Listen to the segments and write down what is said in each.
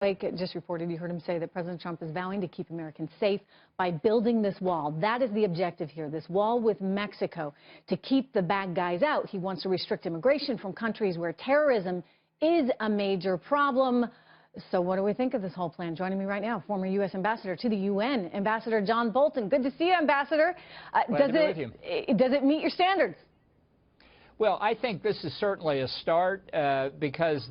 Blake just reported, you heard him say that President Trump is vowing to keep Americans safe by building this wall. That is the objective here, this wall with Mexico, to keep the bad guys out. He wants to restrict immigration from countries where terrorism is a major problem. So what do we think of this whole plan? Joining me right now, former U.S. Ambassador to the UN, Ambassador John Bolton. Good to see you, Ambassador. Glad to be with you. Does it meet your standards? Well, I think this is certainly a start because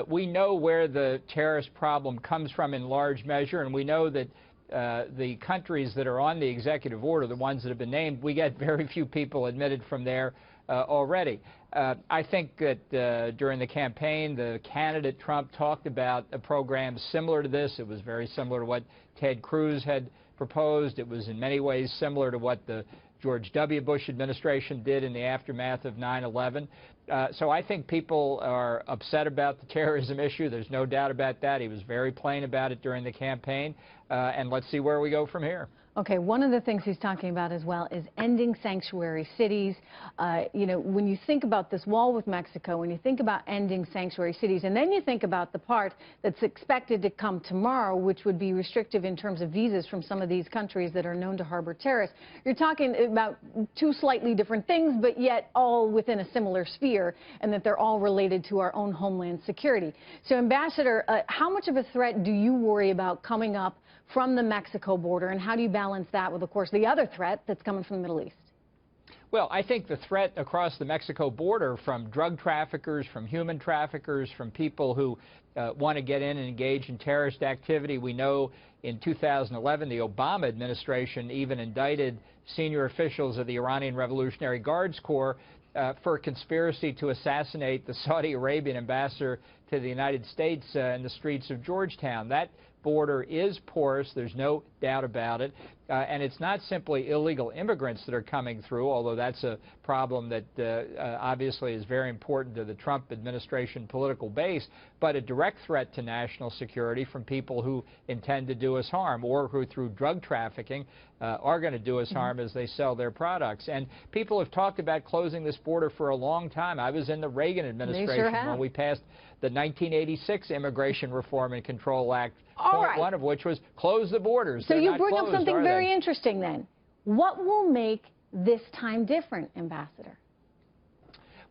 we know where the terrorist problem comes from in large measure, and we know that the countries that are on the executive order, the ones that have been named, we get very few people admitted from there already. I think that during the campaign, the candidate Trump talked about a program similar to this. It was very similar to what Ted Cruz had proposed. It was in many ways similar to what the George W. Bush administration did in the aftermath of 9/11. So I think people are upset about the terrorism issue. There's no doubt about that. He was very plain about it during the campaign. And let's see where we go from here. Okay, one of the things he's talking about as well is ending sanctuary cities. You know, when you think about this wall with Mexico, when you think about ending sanctuary cities, and then you think about the part that's expected to come tomorrow, which would be restrictive in terms of visas from some of these countries that are known to harbor terrorists, you're talking about two slightly different things, but yet all within a similar sphere, and that they're all related to our own homeland security. So, Ambassador, how much of a threat do you worry about coming up from the Mexico border, and how do you balance that with, of course, the other threat that's coming from the Middle East? Well, I think the threat across the Mexico border from drug traffickers, from human traffickers, from people who want to get in and engage in terrorist activity. We know in 2011, the Obama administration even indicted senior officials of the Iranian Revolutionary Guards Corps for conspiracy to assassinate the Saudi Arabian ambassador to the United States in the streets of Georgetown. That border is porous, there's no doubt about it, and it's not simply illegal immigrants that are coming through, although that's a problem that obviously is very important to the Trump administration political base, but a direct threat to national security from people who intend to do us harm, or who through drug trafficking are going to do us harm as they sell their products. And people have talked about closing this border for a long time. I was in the Reagan administration when we passed the 1986 Immigration Reform and Control Act, one of which was close the borders. So you bring up something very interesting then. What will make this time different, Ambassador?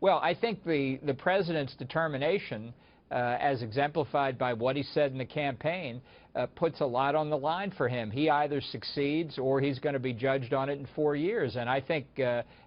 Well, I think the president's determination, as exemplified by what he said in the campaign, puts a lot on the line for him. He either succeeds or he's going to be judged on it in 4 years. And I think,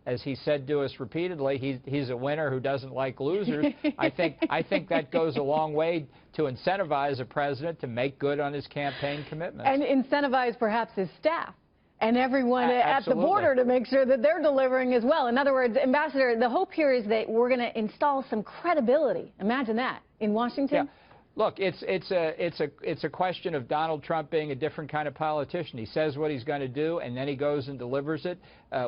as he said to us repeatedly, he's a winner who doesn't like losers. I think that goes a long way to incentivize a president to make good on his campaign commitments. And incentivize perhaps his staff and everyone at the border to make sure that they're delivering as well. In other words, Ambassador, the hope here is that we're going to install some credibility. Imagine that in Washington. Yeah. Look, it's a question of Donald Trump being a different kind of politician. He says what he's going to do, and then he goes and delivers it.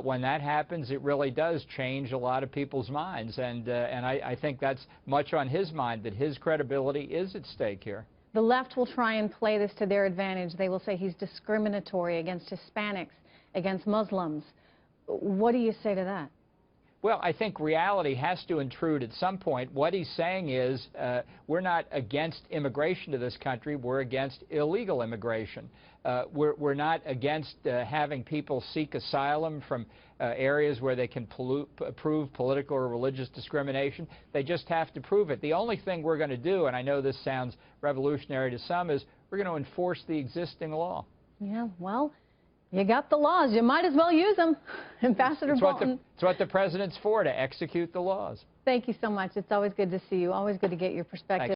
When that happens, it really does change a lot of people's minds, and I think that's much on his mind, that his credibility is at stake here. The left will try and play this to their advantage. They will say he's discriminatory against Hispanics, against Muslims. What do you say to that? Well, I think reality has to intrude at some point. What he's saying is we're not against immigration to this country. We're against illegal immigration. We're not against having people seek asylum from areas where they can prove political or religious discrimination. They just have to prove it. The only thing we're going to do, and I know this sounds revolutionary to some, is we're going to enforce the existing law. Yeah, well, you got the laws. You might as well use them. Ambassador Bolton. It's what the president's for, to execute the laws. Thank you so much. It's always good to see you. Always good to get your perspective.